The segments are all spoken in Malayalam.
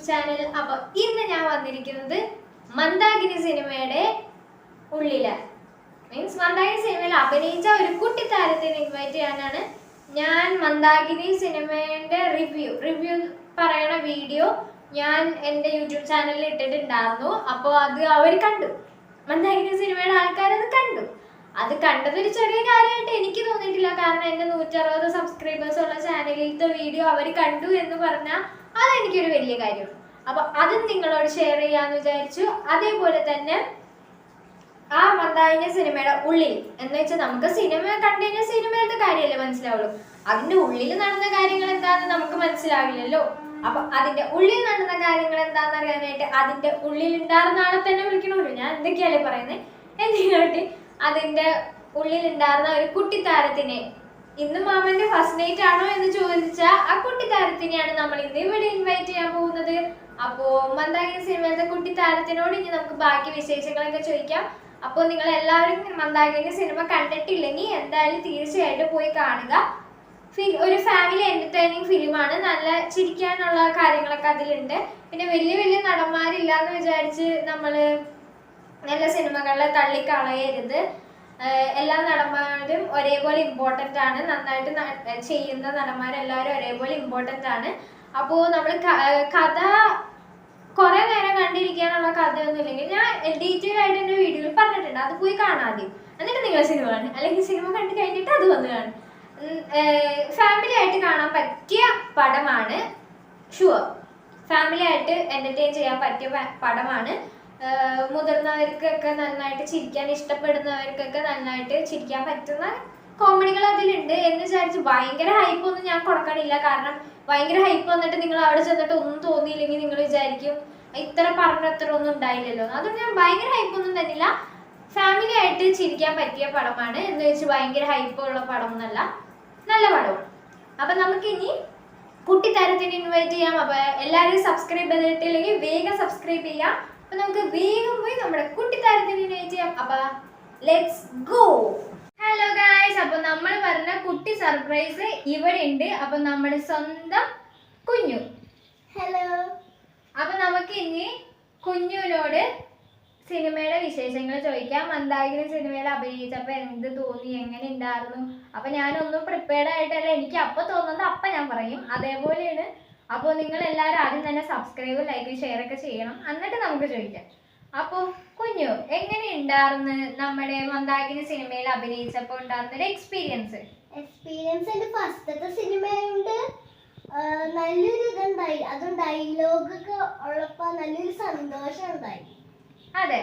YouTube channel. അപ്പോൾ ഇന്ന് ഞാൻ വന്നിരിക്കുന്നത് മന്ദാകിനി സിനിമയുടെ ഉള്ളില് മീൻസ് മന്ദാകിനി സിനിമയിൽ അഭിനയിച്ച ഒരു കുട്ടി താരത്തിനെ ഇൻവൈറ്റ് ചെയ്യാനാണ്. ഞാൻ മന്ദാകിനി സിനിമയുടെ റിവ്യൂ പറയണ വീഡിയോ ഞാൻ എൻ്റെ യൂട്യൂബ് ചാനലിൽ ഇട്ടിട്ടുണ്ടായിരുന്നു. അപ്പോൾ അത് അവർ കണ്ടു, മന്ദാകിനി സിനിമയുടെ ആൾക്കാരത് കണ്ടു. അത് കണ്ടതൊരു ചെറിയ കാര്യമായിട്ട് എനിക്ക് തോന്നിയിട്ടില്ല. കാരണം എൻ്റെ 160 സബ്സ്ക്രൈബേഴ്സ് ഉള്ള ചാനലിലത്തെ വീഡിയോ അവർ കണ്ടു എന്ന് പറഞ്ഞാൽ അതെനിക്കൊരു വലിയ കാര്യമാണ്. അപ്പോൾ അതും നിങ്ങളോട് ഷെയർ ചെയ്യാമെന്ന് വിചാരിച്ചു. അതേപോലെ തന്നെ ആ മന്ദാകിനി സിനിമയുടെ ഉള്ളിൽ എന്ന് വെച്ചാൽ നമുക്ക് സിനിമ കണ്ടു കഴിഞ്ഞാൽ സിനിമയുടെ കാര്യമല്ലേ മനസ്സിലാവുള്ളൂ. അതിൻ്റെ ഉള്ളിൽ നടന്ന കാര്യങ്ങൾ എന്താണെന്ന് നമുക്ക് മനസ്സിലാവില്ലല്ലോ. അപ്പൊ അതിന്റെ ഉള്ളിൽ നടന്ന കാര്യങ്ങൾ എന്താണെന്ന് അറിയാനായിട്ട് അതിന്റെ ഉള്ളിൽ ഉണ്ടായിരുന്ന ആളെ തന്നെ വിളിക്കണമല്ലോ. ഞാൻ എന്തൊക്കെയല്ലേ പറയുന്നത്. എന്തിനായിട്ട് അതിന്റെ ഉള്ളിൽ ഉണ്ടായിരുന്ന ഒരു കുട്ടിത്താരത്തിനെ, ഇന്ന് മാമന്റെ ഫസ്റ്റ് നൈറ്റ് ആണോ എന്ന് ചോദിച്ചാൽ ആ കുട്ടിത്താരത്തിനെയാണ് നമ്മൾ ഇന്ന് ഇവിടെ ഇൻവൈറ്റ് ചെയ്യാൻ പോകുന്നത്. അപ്പോ മന്ദാകിനി സിനിമയിലത്തെ കുട്ടിത്താരത്തിനോട് ഇനി നമുക്ക് ബാക്കി വിശേഷങ്ങളൊക്കെ ചോദിക്കാം. അപ്പോൾ നിങ്ങൾ എല്ലാവരും മന്ദാകിനി സിനിമ കണ്ടിട്ടില്ലെങ്കിൽ എന്തായാലും തീർച്ചയായിട്ടും പോയി കാണുക. ഒരു ഫാമിലി എന്റർടൈനിങ് ഫിലിമാണ്. നല്ല ചിരിക്കാനുള്ള കാര്യങ്ങളൊക്കെ അതിലുണ്ട്. പിന്നെ വലിയ വലിയ നടന്മാരില്ലാന്ന് വിചാരിച്ച് നമ്മൾ നല്ല സിനിമകളെ തള്ളിക്കളയരുത്. എല്ലാ നടന്മാരും ഒരേപോലെ ഇമ്പോർട്ടൻ്റ് ആണ്. നന്നായിട്ട് ചെയ്യുന്ന നടന്മാരെല്ലാവരും ഒരേപോലെ ഇമ്പോർട്ടൻ്റ് ആണ്. അപ്പോൾ നമ്മൾ കഥ കുറെ നേരം കണ്ടിരിക്കാനുള്ള കഥയൊന്നും ഇല്ലെങ്കിൽ ഞാൻ ഡീറ്റെയിൽ ആയിട്ട് എൻ്റെ വീഡിയോയിൽ പറഞ്ഞിട്ടുണ്ട്. അത് പോയി കാണാദ്യം, എന്നിട്ട് നിങ്ങൾ സിനിമ കാണും. അല്ലെങ്കിൽ സിനിമ കണ്ടു കഴിഞ്ഞിട്ട് അത് വന്ന് കാണും. ഫാമിലി ആയിട്ട് കാണാൻ പറ്റിയ പടമാണ്. ഷുവർ, ഫാമിലി ആയിട്ട് എന്റർടൈൻ ചെയ്യാൻ പറ്റിയ പടമാണ്. മുതിർന്നവർക്കൊക്കെ നന്നായിട്ട് ചിരിക്കാൻ ഇഷ്ടപ്പെടുന്നവർക്കൊക്കെ നന്നായിട്ട് ചിരിക്കാൻ പറ്റുന്ന കോമഡികൾ അതിലുണ്ട് എന്ന് വിചാരിച്ച് ഭയങ്കര ഹൈപ്പ് ഒന്നും ഞാൻ കൊടുക്കണില്ല. കാരണം ഭയങ്കര ഹൈപ്പ് വന്നിട്ട് നിങ്ങൾ അവിടെ ചെന്നിട്ട് ഒന്നും തോന്നിയില്ലെങ്കിൽ നിങ്ങൾ വിചാരിക്കും ഇത്ര പറഞ്ഞത്ര ഒന്നും ഉണ്ടായില്ലല്ലോ. അതുകൊണ്ട് ഞാൻ ഭയങ്കര ഹൈപ്പ് ഒന്നും തന്നില്ല. ഫാമിലി ആയിട്ട് ചിരിക്കാൻ പറ്റിയ പടമാണ് എന്ന് വെച്ച് ഭയങ്കര ഹൈപ്പ് ഉള്ള പടം എന്നല്ല, നല്ല പടമാണ്. അപ്പൊ നമുക്ക് ഇനി കുട്ടിത്താരത്തിന് ഇൻവൈറ്റ് ചെയ്യാം. അപ്പൊ എല്ലാവരും സബ്സ്ക്രൈബ് ചെയ്തിട്ടില്ലെങ്കിൽ വേഗം സബ്സ്ക്രൈബ് ചെയ്യാം. അപ്പൊ നമുക്ക് വേഗം പോയി നമ്മുടെ കുട്ടിത്താരത്തിന് ഇൻവൈറ്റ് ചെയ്യാം. അപ്പൊ ലെറ്റ്സ് ഗോ. ഹലോ ഗായ്സ്, അപ്പൊ നമ്മൾ പറഞ്ഞ കുട്ടി സർപ്രൈസ് ഇവിടെ ഉണ്ട്. അപ്പൊ നമ്മുടെ സ്വന്തം കുഞ്ഞു. ഹലോ. അപ്പൊ നമുക്ക് ഇനി കുഞ്ഞുവിനോട് സിനിമയുടെ വിശേഷങ്ങൾ ചോദിക്കാം. മന്ദാകിനി സിനിമയിൽ അഭിനയിച്ചപ്പോൾ എന്ത് തോന്നി, എങ്ങനെ ഉണ്ടായിരുന്നു. അപ്പൊ ഞാനൊന്നും പ്രിപ്പയർഡ് ആയിട്ടല്ല, എനിക്ക് അപ്പൊ തോന്നുന്നത് അപ്പൊ ഞാൻ പറയും, അതേപോലെയാണ്. അപ്പോൾ നിങ്ങൾ എല്ലാവരും ആദ്യം തന്നെ സബ്സ്ക്രൈബ്, ലൈക്ക്, ഷെയർ ഒക്കെ ചെയ്യണം. എന്നിട്ട് നമുക്ക് ചോദിക്കാം. അപ്പോൾ കുഞ്ഞു, എങ്ങനെ ഉണ്ടായിരുന്നു നമ്മുടെ മന്ദാകിനി സിനിമയിൽ അഭിനയിച്ചപ്പോൾ ഉണ്ടായിരുന്നൊരു എക്സ്പീരിയൻസ്? എൻ്റെ ഫസ്റ്റത്തെ സിനിമയുണ്ട് നല്ലൊരു ഇതുണ്ടായി. അതും ഡയലോഗൊക്കെ ഉള്ളപ്പോൾ നല്ലൊരു സന്തോഷം ഉണ്ടായി. അതെ,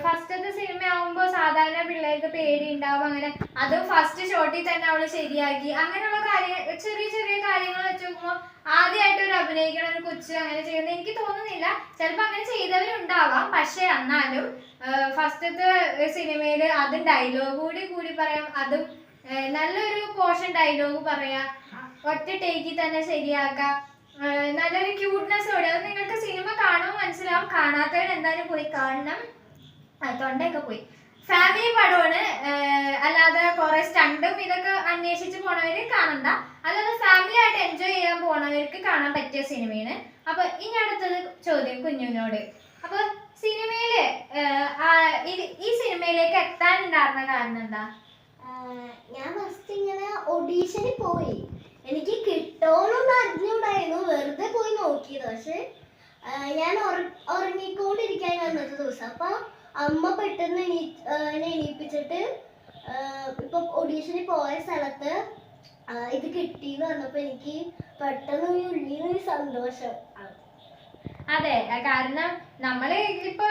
ഫസ്റ്റത്തെ സിനിമ ആവുമ്പോൾ സാധാരണ പിള്ളേർക്ക് പേടി ഉണ്ടാവും. അങ്ങനെ അതും ഫസ്റ്റ് ഷോട്ടിൽ തന്നെ അവള് ശരിയാക്കി. അങ്ങനെയുള്ള കാര്യങ്ങൾ, ചെറിയ ചെറിയ കാര്യങ്ങൾ വെച്ച് നോക്കുമ്പോൾ ആദ്യമായിട്ട് ഒരു അഭിനയിക്കണ ഒരു കൊച്ച് അങ്ങനെ ചെയ്യുന്നത് എനിക്ക് തോന്നുന്നില്ല. ചിലപ്പോൾ അങ്ങനെ ചെയ്തവരുണ്ടാവാം. പക്ഷെ എന്നാലും ഫസ്റ്റത്തെ സിനിമയിൽ അതും ഡയലോഗ് കൂടി പറയാം. അതും നല്ലൊരു പോർഷൻ ഡയലോഗ് പറയാം, ഒറ്റ ടേക്കിൽ തന്നെ ശരിയാക്കാം. നല്ലൊരു ക്യൂട്ട്നെസ്സോടെ. അത് നിങ്ങൾക്ക് സിനിമ കാണുമ്പോൾ മനസ്സിലാവും. കാണാത്തവർ എന്തായാലും പോയി കാണണം. തൊണ്ടയൊക്കെ പോയി. ഫാമിലി പടമാണ്, അല്ലാതെ കുറെ സ്റ്റണ്ടും ഇതൊക്കെ അന്വേഷിച്ച് പോണവര് കാണണ്ട. അല്ലാതെ ഫാമിലി ആയിട്ട് എൻജോയ് ചെയ്യാൻ പോണവർക്ക് കാണാൻ പറ്റിയ സിനിമയാണ്. അപ്പൊ ഇനി അടുത്തത് ചോദ്യം കുഞ്ഞുവിനോട്. അപ്പൊ സിനിമയില് ഈ സിനിമയിലേക്ക് എത്താനുണ്ടായിരുന്ന കാരണം എന്താ? ഞാൻ ഫസ്റ്റ് ഇങ്ങനെ ഓഡീഷന് പോയി. എനിക്ക് കിട്ടുമെന്നൊന്നും അറിഞ്ഞൂടായിരുന്നു. വെറുതെ പോയി നോക്കിയത്. പക്ഷെ ഞാൻ ഉറങ്ങിക്കൊണ്ടിരിക്കാൻ അന്നത്തെ ദിവസം. അപ്പൊ അമ്മ പെട്ടെന്ന് എണീപ്പിച്ചിട്ട് ഇപ്പൊ ഓഡീഷന് പോയ സ്ഥലത്ത് ഇത് കിട്ടിയെന്ന് പറഞ്ഞപ്പോ എനിക്ക് പെട്ടെന്ന് ഉള്ളിൽ സന്തോഷം. അതെ, കാരണം നമ്മള് ഇപ്പൊ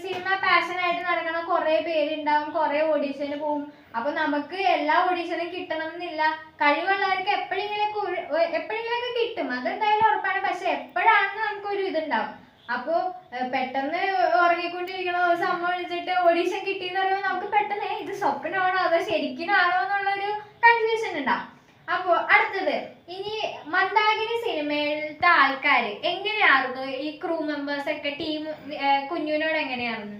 സിനിമ പാഷനായിട്ട് നടക്കണ കുറെ പേരുണ്ടാവും, കുറെ ഓഡീഷന് പോവും. അപ്പൊ നമുക്ക് എല്ലാ ഓഡീഷനും കിട്ടണം എന്നില്ല. കഴിവുള്ളവർക്ക് എപ്പോഴെങ്കിലൊക്കെ കിട്ടും, അതെന്തായാലും ഉറപ്പാണ്. പക്ഷെ എപ്പോഴാണെന്ന് നമുക്കൊരു ഇതുണ്ടാവും. അപ്പൊ പെട്ടെന്ന് ഉറങ്ങിക്കൊണ്ടിരിക്കണ ദിവസം അമ്മ വിളിച്ചിട്ട് ഓഡീഷൻ കിട്ടിയെന്ന് പറയുമ്പോൾ നമുക്ക് പെട്ടെന്ന് ഇത് സ്വപ്നമാണോ അതോ ശരിക്കുമാണോ എന്നുള്ളൊരു കൺഫ്യൂഷൻ ഉണ്ടാവും. അപ്പോ അടുത്തത്, ഇനി മന്ദാകിനി സിനിമയിലത്തെ ആൾക്കാര് എങ്ങനെയായിരുന്നു? ഈ ക്രൂ മെമ്പേഴ്സ് ഒക്കെ ടീം കുഞ്ഞുവിനോട് എങ്ങനെയായിരുന്നു?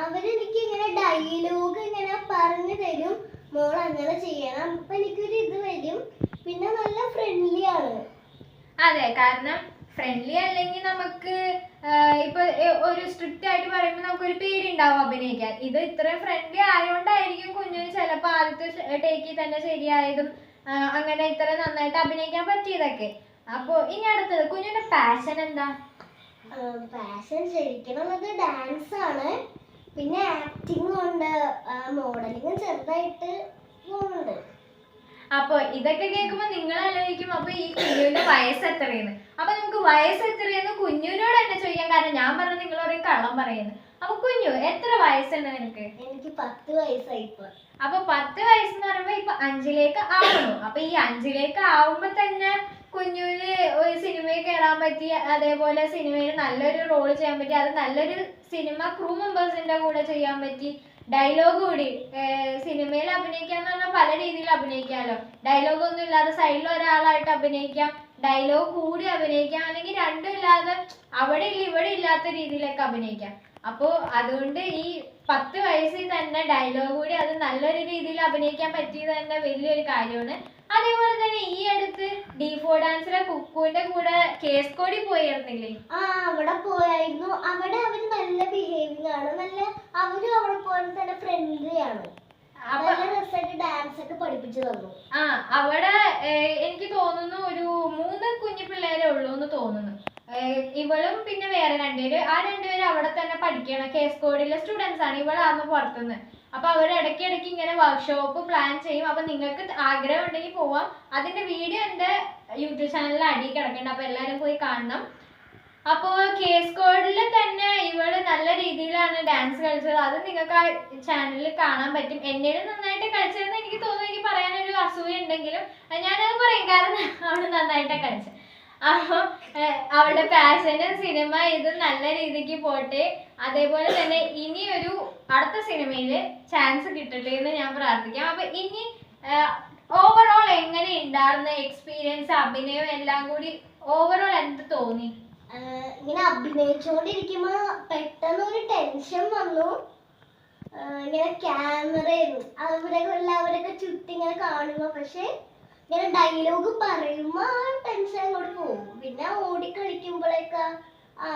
അവരെനിക്ക് ഇങ്ങനെ ഡയലോഗ് ഇങ്ങനെ പറഞ്ഞു തരും, മോൾ അങ്ങനെ ചെയ്യണം. അപ്പൊ എനിക്കൊരു ഇത് വരും. പിന്നെ നല്ല ഫ്രണ്ട്ലി ആണ്. അതെ, കാരണം ഫ്രണ്ട്ലി അല്ലെങ്കിൽ നമുക്ക് ഇപ്പൊ ഒരു സ്ട്രിക്റ്റ് ആയിട്ട് പറയുമ്പോൾ നമുക്കൊരു പേടി ഉണ്ടാവും അഭിനയിക്കാൻ. ഇത് ഇത്രയും ഫ്രണ്ട്ലി ആയതുകൊണ്ടായിരിക്കും കുഞ്ഞിന് ചിലപ്പോൾ ആദ്യത്തെ ടേക്കിൽ തന്നെ ശരിയായതും അങ്ങനെ ഇത്ര നന്നായിട്ട് അഭിനയിക്കാൻ പറ്റിയതൊക്കെ. അപ്പൊ ഇനി അടുത്തത് കുഞ്ഞിന്റെ പാഷൻ എന്താ? പാഷൻ ശരിക്കുള്ളത് ഡാൻസ് ആണ്, പിന്നെ ആക്ടിങ് ഉണ്ട്, മോഡലിംഗ് ചെറുതായിട്ട് പോകുന്നുണ്ട്. അപ്പൊ ഇതൊക്കെ കേൾക്കുമ്പോ നിങ്ങൾ ആലോചിക്കും അപ്പൊ ഈ കുഞ്ഞുവിന്റെ വയസ്സ് എത്രയെന്ന്. അപ്പൊ നമുക്ക് വയസ്സ് എത്രയെന്ന് കുഞ്ഞുവിനോട് തന്നെ ചോദിക്കാം, കാരണം ഞാൻ പറഞ്ഞ നിങ്ങൾ പറയും കള്ളം പറയുന്നു. അപ്പൊ കുഞ്ഞു എത്ര വയസ്സുണ്ട് നിനക്ക്? എനിക്ക് 10 വയസ്സായി ഇപ്പൊ. അപ്പൊ 10 വയസ്സെന്ന് പറയുമ്പോ ഇപ്പൊ 5ലേക്ക് ആവണു. അപ്പൊ ഈ 5ലേക്ക് ആവുമ്പോ തന്നെ കുഞ്ഞുവിന് ഒരു സിനിമയിൽ കയറാൻ പറ്റി, അതേപോലെ സിനിമയിൽ നല്ലൊരു റോൾ ചെയ്യാൻ പറ്റി, അത് നല്ലൊരു സിനിമ ക്രൂ മെമ്പേഴ്സിന്റെ കൂടെ ചെയ്യാൻ പറ്റി, ഡയലോഗ് കൂടി. സിനിമയിൽ അഭിനയിക്കാന്ന് പറഞ്ഞാൽ പല രീതിയിൽ അഭിനയിക്കാമല്ലോ. ഡയലോഗ് ഒന്നും ഇല്ലാതെ സൈഡിൽ ഒരാളായിട്ട് അഭിനയിക്കാം, ഡയലോഗ് കൂടി അഭിനയിക്കാം, അല്ലെങ്കിൽ രണ്ടും ഇല്ലാതെ അവിടെ ഇല്ല ഇവിടെ ഇല്ലാത്ത രീതിയിലൊക്കെ അഭിനയിക്കാം. അപ്പോ അതുകൊണ്ട് ഈ 10 വയസ്സിൽ തന്നെ ഡയലോഗ് കൂടി അത് നല്ലൊരു രീതിയിൽ അഭിനയിക്കാൻ പറ്റിയത് തന്നെ വലിയൊരു കാര്യമാണ്. അതേപോലെ തന്നെ ഈ അടുത്ത് D4 ഡാൻസിലെ കുക്കുവിന്റെ കൂടെ കേസ് കോടി പോയിരുന്നില്ലേ? അവിടെ പോയായിരുന്നു. അവിടെ അവര് നല്ല ബിഹേവിംഗ് ആണ്, നല്ല അവരും അവിടെ പോലെ തന്നെ ഫ്രണ്ട്ലി ആണ്. നല്ല രസമായിട്ട് ഡാൻസ് ഒക്കെ പഠിപ്പിച്ചു തന്നു. അവിടെ എനിക്ക് തോന്നുന്നു ഒരു 3 കുഞ്ഞു പിള്ളേരെ ഉള്ളൂ എന്ന് തോന്നുന്നു. ഇവളും പിന്നെ വേറെ 2 പേര്. ആ 2 പേര് അവിടെ തന്നെ പഠിക്കണം, കേസ് കോഡിലെ സ്റ്റുഡൻസ് ആണ്. ഇവളാന്ന് പുറത്തുനിന്ന്. അപ്പൊ അവർ ഇടയ്ക്കിടയ്ക്ക് ഇങ്ങനെ വർക്ക്ഷോപ്പ് പ്ലാൻ ചെയ്യും. അപ്പൊ നിങ്ങൾക്ക് ആഗ്രഹം ഉണ്ടെങ്കിൽ പോവാം. അതിന്റെ വീഡിയോ എന്റെ യൂട്യൂബ് ചാനലിൽ അടിയിൽ കിടക്കുന്നുണ്ട്, അപ്പൊ എല്ലാവരും പോയി കാണണം. അപ്പോ കേസ് കോഡിൽ തന്നെ ഇവള് നല്ല രീതിയിലാണ് ഡാൻസ് കളിച്ചത്. അത് നിങ്ങൾക്ക് ആ ചാനലിൽ കാണാൻ പറ്റും. എന്നേലും നന്നായിട്ട് കളിച്ചതെന്ന് എനിക്ക് തോന്നുന്നു. എനിക്ക് പറയാനൊരു അസൂയ ഉണ്ടെങ്കിലും ഞാനത് പറയും, കാരണം അവള് നന്നായിട്ടാണ് കളിച്ചത്. അപ്പൊ അവളുടെ പാഷനും സിനിമ ഇത് നല്ല രീതിക്ക് പോട്ടെ. അതേപോലെ തന്നെ ഇനി ഒരു അടുത്ത സിനിമയില് ചാൻസ് കിട്ടട്ടെ എന്ന് ഞാൻ പ്രാർത്ഥിക്കാം. അപ്പൊ ഇനി ഓവറോൾ എങ്ങനെ ഉണ്ടായിരുന്ന എക്സ്പീരിയൻസ്, അഭിനയം എല്ലാം കൂടി ഓവറോൾ എന്ത് തോന്നി? ഇങ്ങനെ അഭിനയിച്ചുകൊണ്ടിരിക്കുമ്പോ പെട്ടെന്ന് ഒരു ടെൻഷൻ വന്നു. ഇങ്ങനെ ക്യാമറയും അവരൊക്കെ ചുറ്റി ഇങ്ങനെ കാണുമ്പോ, പക്ഷെ ഇങ്ങനെ ഡയലോഗ് പറയുമ്പോ ആ ടെൻഷൻ അങ്ങോട്ട് പോകും. പിന്നെ ഓടിക്കളിക്കുമ്പോഴേക്കാ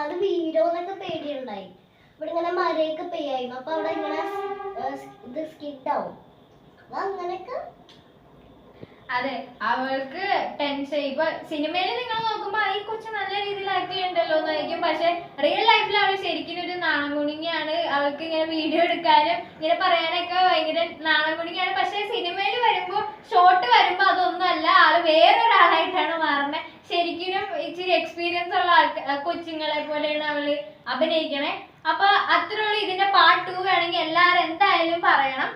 അത് വീഴോന്നൊക്കെ പേടിയുണ്ടായി. ഇവിടെ ഇങ്ങനെ മഴയൊക്കെ പെയ്യായിരുന്നു, അപ്പൊ അവിടെ ഇങ്ങനെ ഇത് സ്കിഡാവും. അപ്പൊ അങ്ങനെയൊക്കെ. അതെ, അവൾക്ക് ടെൻഷൻ. ഇപ്പൊ സിനിമയിൽ നിങ്ങൾ നോക്കുമ്പോ ഈ കൊച്ചു നല്ല രീതിയിൽ ആക്ട് ചെയ്യണ്ടല്ലോ എന്നായിരിക്കും, പക്ഷെ റിയൽ ലൈഫിൽ അവൾ ശരിക്കും ഒരു നാണംകുണിങ്ങിയാണ്. അവൾക്ക് ഇങ്ങനെ വീഡിയോ എടുക്കാനും ഇങ്ങനെ പറയാനൊക്കെ ഭയങ്കര നാണംകുണിങ്ങിയാണ്. പക്ഷെ സിനിമയിൽ വരുമ്പോ ഷോട്ട് വരുമ്പോ അതൊന്നും അല്ല, ആള് വേറൊരാളായിട്ടാണ് മാറുന്നത്. ശരിക്കും ഇച്ചിരി എക്സ്പീരിയൻസ് ഉള്ള കൊച്ചുങ്ങളെ പോലെയാണ് അവള് അഭിനയിക്കണേ. അപ്പൊ അത്രയുള്ള ഇതിന്റെ പാർട്ട് 2 വേണമെങ്കിൽ എല്ലാരും എന്തായാലും പറയണം.